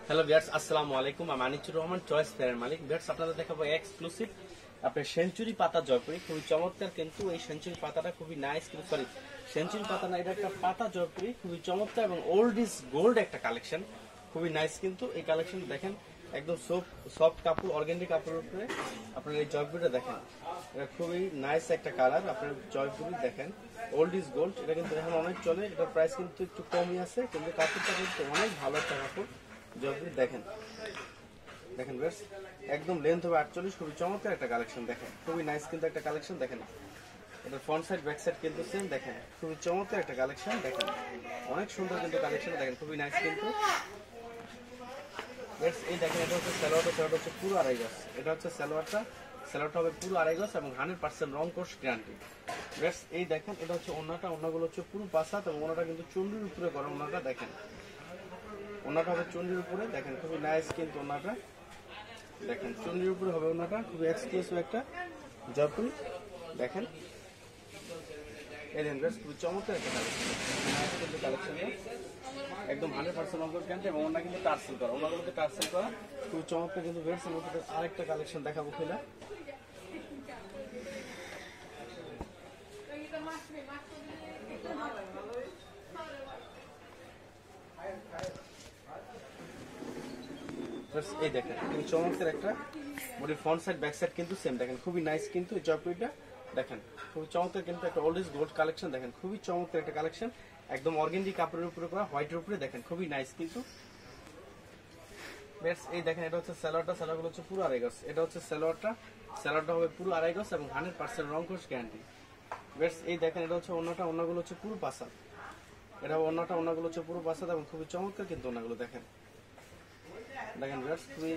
Hello viewers, আসসালামু আলাইকুম। আমি আনিসুর রহমান, চয়েস ফেয়ারের মালিক। ভিউয়ার্স, আপনাদের দেখাবো এক্সক্লুসিভ আপনার সেঞ্চুরি পাতা জয়পুরি। খুবই চমৎকার, কিন্তু এই সেঞ্চুরি পাতাটা খুবই নাইস, কিন্তু সরি সেঞ্চুরি পাতা না, এটা একটা পাতা জয়পুরি, খুবই চমৎকার এবং ওল্ড ইজ গোল্ড একটা কালেকশন, খুবই নাইস। কিন্তু এই কালেকশন দেখেন, একদম সফট কাপড়, অর্গানিক কাপড়ের উপরে আপনার এই জয়পুরিটা দেখেন, এটা খুবই নাইস একটা কালার। আপনার জয়পুরি দেখেন, ওল্ড ইজ গোল্ড, এটা কিন্তু এখন অনেক চলে। এটার প্রাইস কিন্তু একটু কমই আছে, কিন্তু কাপড়টা কিন্তু অনেক ভালো একটা কাপড়। জয়পুরি দেখেন, দেখেন বেশ একদম লেন্থ হবে 48, খুবই চমৎকার একটা কালেকশন। দেখেন খুবই নাইস কিন্তু একটা কালেকশন। দেখেন এটা ফ্রন্ট সাইড ব্যাক সাইড কিন্তু সেম। দেখেন খুবই চমৎকার একটা কালেকশন, দেখেন অনেক সুন্দর কিন্তু কালেকশন। দেখেন খুবই নাইস কিন্তু বেশ। এই দেখেন, এটা হচ্ছে সালোয়ারটা হচ্ছে পুরো আড়াই গজ। এটা হচ্ছে সালোয়ারটা হবে পুরো আড়াই গজ এবং 100% রং কোর্স গ্যারান্টি। বেশ এই দেখেন, এটা হচ্ছে ওন্নাগুলো হচ্ছে পুরো পাসাত এবং ওন্নাটা কিন্তু চুন্ডির উপরে করা। ওন্নাটা দেখেন, ওন্নাটা হবে চুন্ডির উপরে। দেখেন খুবই নাইস কিন্তু ওন্নাটা, দেখেন চুন্ডির উপরে হবে ওন্নাটা, খুবই এক্সক্লুসিভ একটা জয়পুরি। দেখেন এই রেঞ্জ খুবই চমৎকার একটা কালেকশন, কিন্তু কালেকশনটা একদম 100% অঙ্কর ক্যান্ট এবং ওনা কিন্তু টার্সেল করা, ওনাগুলোকে টার্সেল করা, খুবই চমৎকার কিন্তু ভেটস। মধ্যে আরেকটা কালেকশন দেখাবো খুলে। এই দেখেন খুবই চমৎকার একটা বডির ফ্রন্ট সাইড ব্যাক সাইড কিন্তু সেম। দেখেন খুবই নাইস কিন্তু এই জয়পুরিটা, দেখেন খুবই চমৎকার কিন্তু একটা ওল্ড ইজ গোল্ড কালেকশন। দেখেন খুবই চমৎকার একটা কালেকশন, একদম অর্গেন্ডি কাপড়ের উপরে করা, হোয়াইটের উপরে। দেখেন খুবই নাইস কিন্তু বেশ। এই দেখেন, এটা হচ্ছে সালোয়ারগুলো হচ্ছে পুরো আড়াই গজ। এটা হচ্ছে সালোয়ারটা হবে পুরো আড়াই গজ এবং 100% রং কোর্স গ্যারান্টি। বেশ এই দেখেন, এটা হচ্ছে ওন্নাগুলো হচ্ছে পুরো পাসাদ। এটা ওন্নাগুলো হচ্ছে পুরো পাসাদ এবং খুবই চমৎকার কিন্তু ওন্নাগুলো দেখেন, দেখেন বেশ খুবই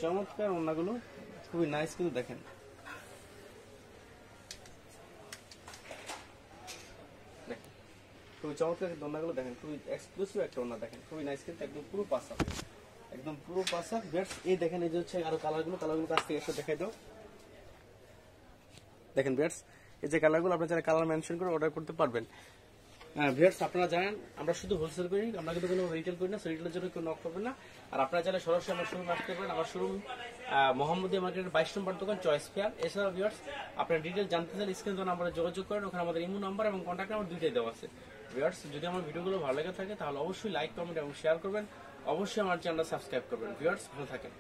চমৎকার ওন্নাগুলো, খুবই নাইস কিন্তু দেখেন। দেখেন খুবই চমৎকার কিন্তু ওন্নাগুলো, দেখেন খুবই এক্সক্লুসিভ একটা ওন্না। দেখেন খুবই নাইস কিন্তু একদম পুরো পাসাদ, একদম পুরো পাসাদ। বেশ এই দেখেন, এই যে হচ্ছে আরো কালারগুলো কাছ থেকে এসে দেখাই দাও। দেখেন ভিউয়ার্স, এই যে কালারগুলো আপনারা যারা কালার মেনশন করে অর্ডার করতে পারবেন। হ্যাঁ ভিউয়ার্স, আপনারা জানেন আমরা শুধু হোলসেল করি, আমরা কিন্তু কোনো রিটেল করি না, সো রিটেলের জন্য কেউ নক করবেন না। আর আপনারা চাইলে সরাসরি আমার শোরুমে আসতে পারেন। আমার শোরুম মোহাম্মদিয়া মার্কেটের 22 নম্বর দোকান, চয়েস ফেয়ার। এছাড়াও ভিউয়ার্স, আপনারা ডিটেল জানতে চাইলে স্ক্রিনে দেওয়া নাম্বারে যোগাযোগ করেন, ওখানে আমাদের ইমো নাম্বার এবং কন্ট্যাক্ট নাম্বার দুইটাই দেওয়া আছে। ভিউয়ার্স, যদি আমার ভিডিওগুলো ভালো লেগে থাকে তাহলে অবশ্যই লাইক, কমেন্ট এবং শেয়ার করবেন। অবশ্যই আমার চ্যানেলটা সাবস্ক্রাইব করবেন। ভিউয়ার্স, ভালো থাকেন।